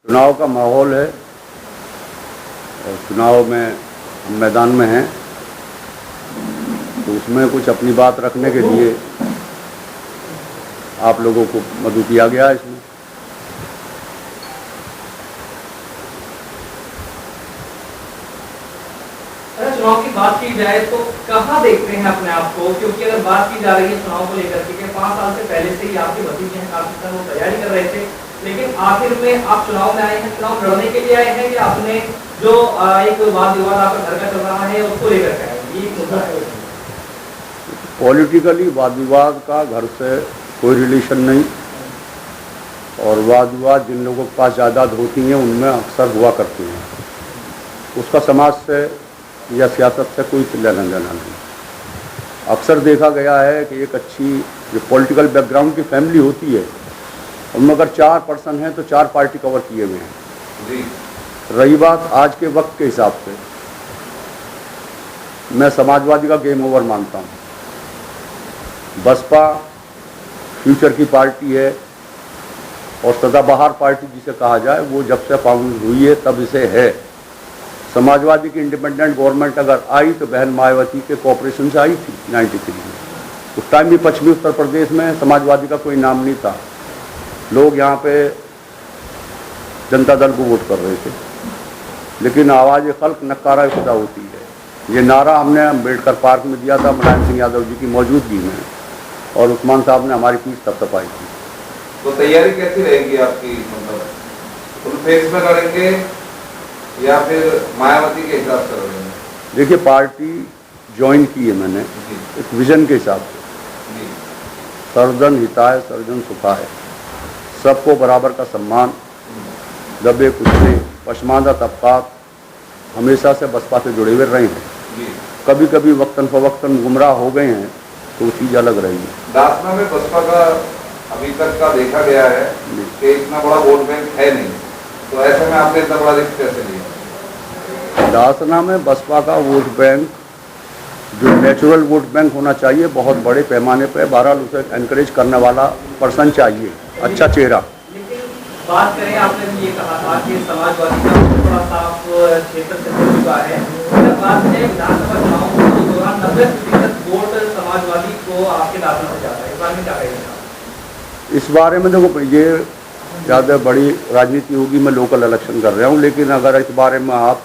चुनाव का माहौल है और चुनाव में हम मैदान में हैं, तो उसमें कुछ अपनी बात रखने के लिए आप लोगों को मदऊ किया गया है। इसमें अगर चुनाव की बात की जाए तो कहाँ देखते हैं अपने आप को, क्योंकि अगर बात की जा रही है चुनाव को लेकर के 5 साल से पहले से ही आपके भतीजे हैं, काफी साल वो तैयारी कर रहे थे, लेकिन आखिर में आप चुनाव में आए हैं, चुनाव लड़ने के लिए आए हैं या अपने जो एक वाद विवाद आपका घर का चल रहा है उसको लेकर के आए हैं? ये एक मुद्दा है। पॉलिटिकली वाद विवाद का घर से कोई रिलेशन नहीं, और वाद विवाद जिन लोगों के पास जायदाद होती हैं उनमें अक्सर हुआ करती हैं। उसका समाज से या सियासत से कोई लेना देना नहीं। अक्सर देखा गया है कि एक अच्छी जो पॉलिटिकल बैकग्राउंड की फैमिली होती है उनमें अगर 4 पर्सन हैं तो 4 पार्टी कवर किए हुए हैं जी। रही बात आज के वक्त के हिसाब से, मैं समाजवादी का गेम ओवर मानता हूँ। बसपा फ्यूचर की पार्टी है और सदाबहार पार्टी जिसे कहा जाए, वो जब से फाउंड हुई है तब से है। समाजवादी की इंडिपेंडेंट गवर्नमेंट अगर आई तो बहन मायावती के कोऑपरेशन से आई थी 93 में। उस टाइम भी पश्चिमी उत्तर प्रदेश में समाजवादी का कोई नाम नहीं था, लोग यहाँ पे जनता दल को वोट कर रहे थे। लेकिन आवाज़ खल्क नकारा खुदा होती है, ये नारा हमने अम्बेडकर पार्क में दिया था मुलायम सिंह यादव जी की मौजूदगी में, और उस्मान साहब ने हमारी पीठ थपथपाई थी। तो तैयारी कैसी रहेगी आपकी, मतलब फुल फेस में लड़ेंगे या फिर मायावती के हिसाब से लड़ेंगे? देखिए, पार्टी ज्वाइन की है मैंने एक विजन के हिसाब से, सर्वजन हिताय सर्वजन सुखाय, सबको बराबर का सम्मान, दबे कुचले पश्मानदा तबकात हमेशा से बसपा से जुड़े हुए रहे हैं। कभी कभी वक्तन फवक्तन गुमराह हो गए हैं तो चीज़ अलग रही है। दासना में बसपा का अभी तक का देखा गया है कि इतना बड़ा वोट बैंक है नहीं, तो ऐसे में आपने इतना बड़ा रिस्क कैसे लिया? दासना में बसपा का वोट बैंक जो नेचुरल वोट बैंक होना चाहिए, बहुत बड़े पैमाने पर, बहरहाल उसे एनकरेज करने वाला पर्सन चाहिए, अच्छा चेहरा। लेकिन बात करें, आपने भी ये कहा था कि समाजवादी का थोड़ा साफ क्षेत्र से हो चुका है। अगर बात करें विधानसभा चुनाव के दौरान 90% वोट समाजवादी को आपके दासना से जाता है, इस बारे में क्या कहेंगे? इस बारे में देखो, ये ज़्यादा बड़ी राजनीति होगी, मैं लोकल इलेक्शन कर रहा हूँ, लेकिन अगर इस बारे में आप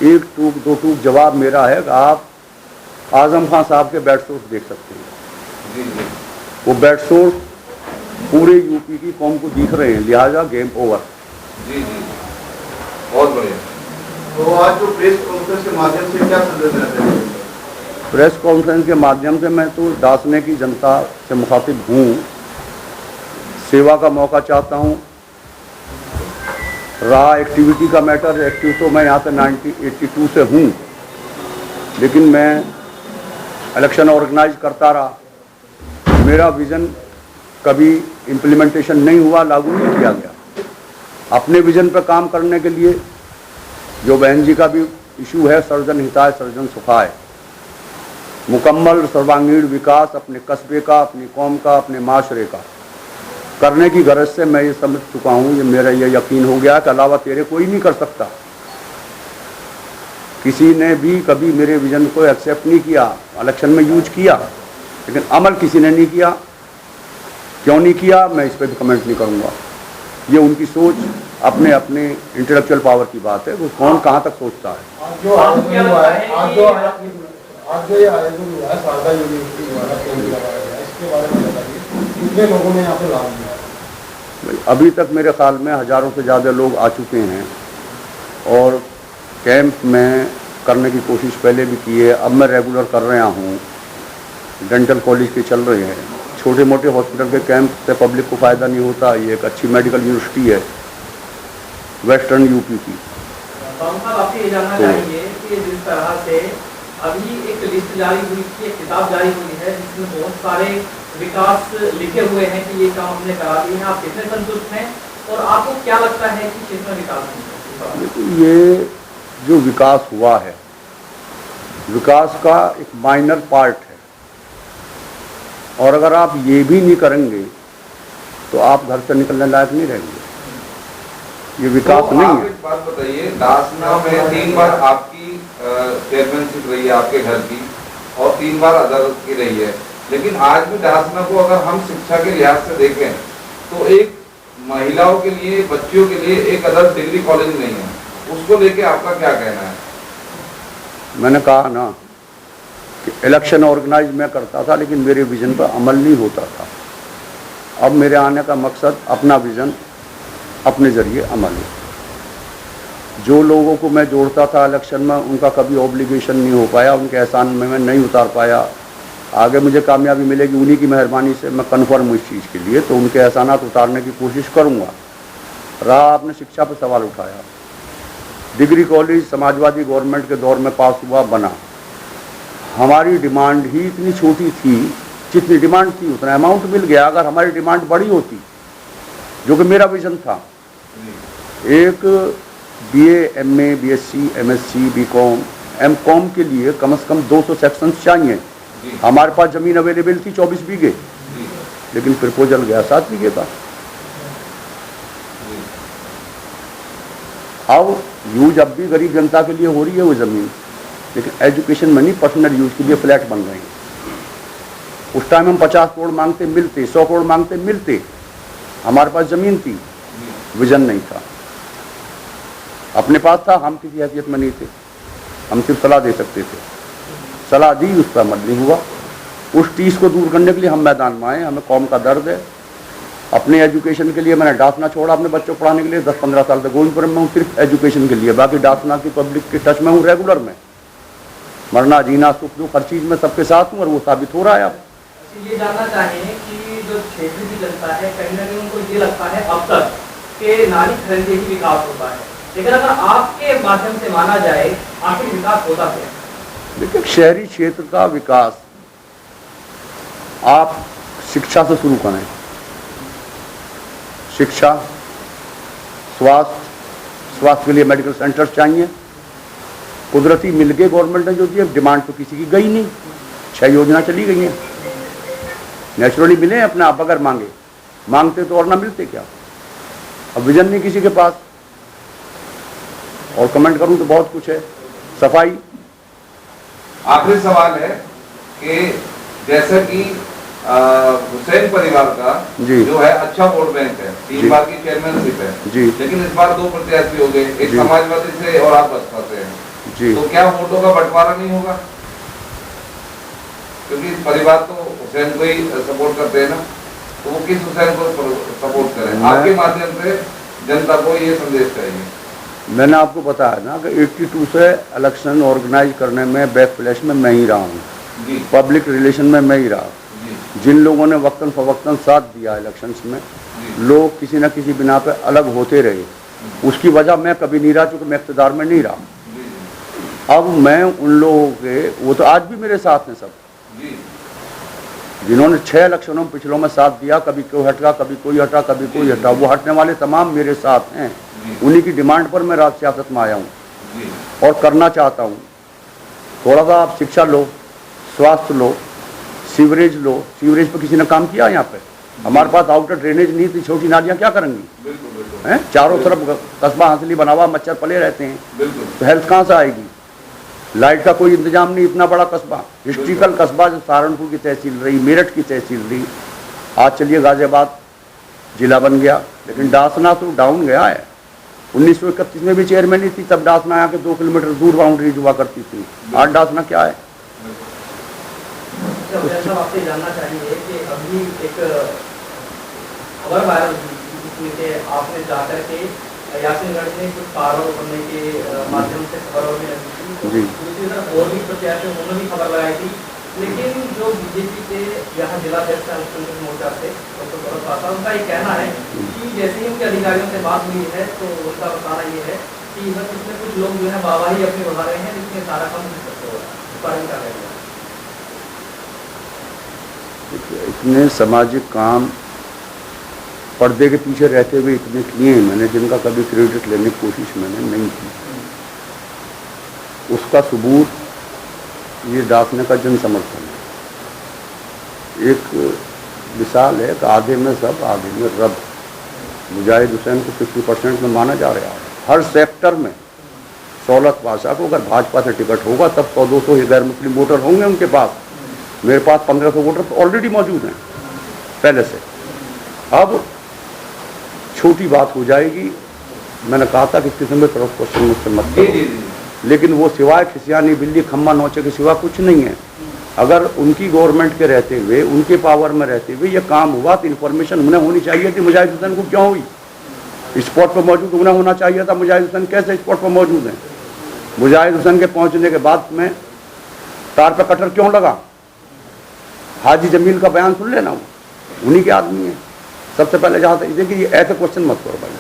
एक टूक दो टूक जवाब मेरा है कि आप आजम खान साहब के बेड सोर्स देख सकते हैं। वो बेड सोर्स पूरे यूपी की कौम को दिख रहे हैं, लिहाजा गेम ओवर। जी, बहुत बढ़िया। तो आज जो प्रेस कॉन्फ्रेंस के माध्यम से क्या संदेश देते हैं? प्रेस कॉन्फ्रेंस के माध्यम से मैं तो दासने की जनता से मुखातिब हूँ, सेवा का मौका चाहता हूँ। रहा एक्टिविटी का मैटर, एक्टिव तो मैं यहाँ से 1982 से हूँ, लेकिन मैं इलेक्शन ऑर्गेनाइज करता रहा। मेरा विज़न कभी इम्प्लीमेंटेशन नहीं हुआ, लागू नहीं किया गया। अपने विज़न पर काम करने के लिए जो बहन जी का भी इशू है, सर्वजन हिताय सर्वजन सुखाय, मुकम्मल सर्वांगीण विकास अपने कस्बे का, अपनी कौम का, अपने माशरे का करने की गरज से मैं ये समझ चुका हूँ, ये मेरा ये यकीन हो गया कि अलावा तेरे कोई नहीं कर सकता। किसी ने भी कभी मेरे विजन को एक्सेप्ट नहीं किया, इलेक्शन में यूज किया, लेकिन अमल किसी ने नहीं किया। क्यों नहीं किया, मैं इस पर भी कमेंट नहीं करूँगा। ये उनकी सोच, अपने अपने इंटेलेक्चुअल पावर की बात है, वो कौन कहाँ तक सोचता है। आज जो आयोजन हुआ है, आज जो ये आयोजन हुआ है शारदा यूनिवर्सिटी द्वारा केंद्र लगाया गया, इसके बारे में बताइए, कितने लोगों ने यहाँ पे लाभ लिया? अभी तक मेरे ख्याल में हज़ारों से ज़्यादा लोग आ चुके हैं, और कैंप में करने की कोशिश पहले भी की है, अब मैं रेगुलर कर रहा हूँ। डेंटल कॉलेज के चल रहे हैं, छोटे मोटे हॉस्पिटल के कैंप से पब्लिक को फ़ायदा नहीं होता। ये एक अच्छी मेडिकल यूनिवर्सिटी है वेस्टर्न यूपी की। आप ये जानना चाहेंगे कि जिस तरह से अभी एक लिस्ट जारी हुई थी, एक किताब जारी हुई है जिसमें बहुत सारे विकास लिखे हुए हैं कि ये काम हमने करा दिए हैं, आप कितने संतुष्ट हैं और आपको क्या लगता है कि कितना विकास हुआ? ये जो विकास हुआ है, विकास का एक माइनर पार्ट है, और अगर आप ये भी नहीं करेंगे तो आप घर से निकलने लायक नहीं रहेंगे। ये विकास तो नहीं आप है। एक बात बताइए, दासना में 3 बार आपकी चेयरमैनशिप रही है आपके घर की, और 3 बार अदर की रही है, लेकिन आज भी दासना को अगर हम शिक्षा के लिहाज से देखें तो एक महिलाओं के लिए, बच्चियों के लिए एक अदर डिग्री कॉलेज नहीं है, उसको लेके आपका क्या कहना है? मैंने कहा ना कि इलेक्शन ऑर्गेनाइज मैं करता था, लेकिन मेरे विजन पर अमल नहीं होता था। अब मेरे आने का मकसद अपना विजन अपने जरिए अमल है। जो लोगों को मैं जोड़ता था इलेक्शन में, उनका कभी ऑब्लिगेशन नहीं हो पाया, उनके एहसान में मैं नहीं उतार पाया। आगे मुझे कामयाबी मिलेगी उन्हीं की मेहरबानी से, मैं कन्फर्म हूँ इस चीज़ के लिए, तो उनके एहसानात उतारने की कोशिश करूँगा। रहा आपने शिक्षा पर सवाल उठाया, डिग्री कॉलेज समाजवादी गवर्नमेंट के दौर में पास हुआ, बना। हमारी डिमांड ही इतनी छोटी थी, जितनी डिमांड थी उतना अमाउंट मिल गया। अगर हमारी डिमांड बड़ी होती, जो कि मेरा विजन था, एक BA, MA, BSc, MSc, BCom, MCom के लिए कम से कम 200 सेक्शंस चाहिए। हमारे पास ज़मीन अवेलेबल थी 24 बीघे, लेकिन प्रपोजल गया 7 बीघे का। अब यूज अब भी गरीब जनता के लिए हो रही है वो ज़मीन, लेकिन एजुकेशन में नहीं, पर्सनल यूज के लिए फ्लैट बन रहे हैं। उस टाइम हम 50 करोड़ मांगते मिलते, 100 करोड़ मांगते मिलते। हमारे पास ज़मीन थी, विजन नहीं था। अपने पास था, हम किसी हैसियत में नहीं थे, हम सिर्फ सलाह दे सकते थे। सलाह दी, उस पर अमल नहीं हुआ। उस चीज़ को दूर करने के लिए हम मैदान में आए। हमें कौम का दर्द है। अपने एजुकेशन के लिए मैंने डासना छोड़ा, अपने बच्चों को पढ़ाने के लिए 10-15 साल तक गोविंदपुरम में हूँ, सिर्फ एजुकेशन के लिए। बाकी डासना की पब्लिक के टच में हूँ, रेगुलर में, मरना जीना सुख दुख हर चीज़ में सबके साथ हूँ, और वो साबित हो रहा है। अब ये जानना चाहें कि जो क्षेत्र की जनता है, कहीं ना कहीं उनको ये लगता है अब तक कि नाली खनन से ही विकास होता है, लेकिन अगर आपके माध्यम से माना जाए, आखिर विकास होता क्या? देखिए, शहरी क्षेत्र का विकास आप शिक्षा से शुरू करें। शिक्षा, स्वास्थ्य के लिए मेडिकल सेंटर्स चाहिए। कुदरती मिल गए गवर्नमेंट ने जो दिए, डिमांड तो किसी की गई नहीं। 6 योजना चली गई हैं, नेचुरली मिले अपने आप। अगर मांगते तो और ना मिलते क्या? अब विजन नहीं किसी के पास। और कमेंट करूं तो बहुत कुछ है। सफाई, आखिरी सवाल है कि जैसा कि हुसैन परिवार का जी। जो है अच्छा वोट बैंक है, 3 बार की चेयरमैनशिप है जी। लेकिन इस बार 2 प्रत्याशी हो गए, एक जी। समाजवादी से और आप बसपा से हैं, जी। तो क्या वोटों का बंटवारा नहीं होगा? क्योंकि इस परिवार तो हुसैन को ही सपोर्ट करते हैं ना, तो वो किस हुसैन को सपोर्ट करें? आपके माध्यम से जनता को ये संदेश चाहिए। मैंने आपको बताया ना कि 82 से इलेक्शन ऑर्गेनाइज करने में बैक फ्लैश में मैं ही रहा हूँ, पब्लिक रिलेशन में मैं ही रहा। जिन लोगों ने वक्तन फवक्तन साथ दिया इलेक्शंस में, लोग किसी न किसी बिना पे अलग होते रहे। उसकी वजह मैं कभी नहीं रहा, चूँकि मैं इक़्तिदार में नहीं रहा। अब मैं उन लोगों के, वो तो आज भी मेरे साथ हैं सब, जिन्होंने 6 इलेक्शनों में पिछलों में साथ दिया, कभी कोई हटा, कभी कोई हटा, कभी कोई हटा, वो हटने वाले तमाम मेरे साथ हैं। उन्हीं की डिमांड पर मैं राज सियासत में आया हूँ और करना चाहता हूँ। थोड़ा सा आप शिक्षा लो, स्वास्थ्य लो, सीवरेज लो। सीवरेज पर किसी ने काम किया? यहाँ पे हमारे पास आउटर ड्रेनेज नहीं थी, छोटी नालियाँ क्या करेंगी? हैं, चारों तरफ कस्बा हांसली बना हुआ, मच्छर पले रहते हैं, तो हेल्थ कहाँ से आएगी? लाइट का कोई इंतजाम नहीं। इतना बड़ा कस्बा, हिस्ट्रिकल कस्बा, जो सहारनपुर की तहसील रही, मेरठ की तहसील रही, आज चलिए गाजियाबाद जिला बन गया, लेकिन डासना तो डाउन गया है। 1931 में भी चेयरमैन ही थी, तब डासना यहाँ के 2 किलोमीटर दूर बाउंड्रीज हुआ करती थी। आज डासना क्या है? तो आपसे जानना चाहिए कि अभी एक खबर वायरल हुई जिसमें कि आपने जाकर के यासिनगढ़ में कुछ पारों करने के माध्यम से खबरों में लगी थी, तो दूसरी तरफ और भी प्रत्याशी उन्होंने भी खबर लगाई थी, लेकिन जो बीजेपी के यहाँ जिलाध्यक्ष है मुस्लिम मोर्चा से डॉक्टर गौरव पासा, उनका ये कहना है कि जैसे ही उनके अधिकारियों से बात हुई है तो उनका बताना ये है कि बस इसमें कुछ लोग जो है वाहवाही अपनी बढ़ा रहे हैं, जिसमें सारा काम हो रहा है। इस बारे में क्या कहेंगे? इतने सामाजिक काम पर्दे के पीछे रहते हुए इतने किए हैं मैंने, जिनका कभी क्रेडिट लेने की कोशिश मैंने नहीं की। उसका सबूत ये डाकने का जन समर्थन है। एक मिसाल है कि आधे में सब, आधे में रब। मुजाहिद हुसैन को 50% में माना जा रहा है। हर सेक्टर में सहूलत पाशा को अगर भाजपा से टिकट होगा तब 100-200 गैर मुस्लिम वोटर होंगे उनके पास। मेरे पास 1500 वोटर तो ऑलरेडी मौजूद हैं पहले से। अब छोटी बात हो जाएगी, मैंने कहा था कि किसी में क्रॉस क्वेश्चन मुझसे मत करो, लेकिन वो सिवाय खिसियानी बिल्ली खम्मा नौचे के सिवा कुछ नहीं है। अगर उनकी गवर्नमेंट के रहते हुए, उनके पावर में रहते हुए ये काम हुआ तो इन्फॉर्मेशन उन्हें होनी चाहिए थी। मुजाहिद हुसैन को क्यों हुई? स्पॉट पर मौजूद उन्हें होना चाहिए था। मुजाहिद हुसैन कैसे स्पॉट पर मौजूद हैं? मुजाहिद हुसैन के पहुंचने के बाद में तार पर कटर क्यों लगा? हाजी जमील का बयान सुन लेना, वो उन्हीं के आदमी है। सबसे पहले जहाँ तक कि ये ऐसे क्वेश्चन मत करो भाई।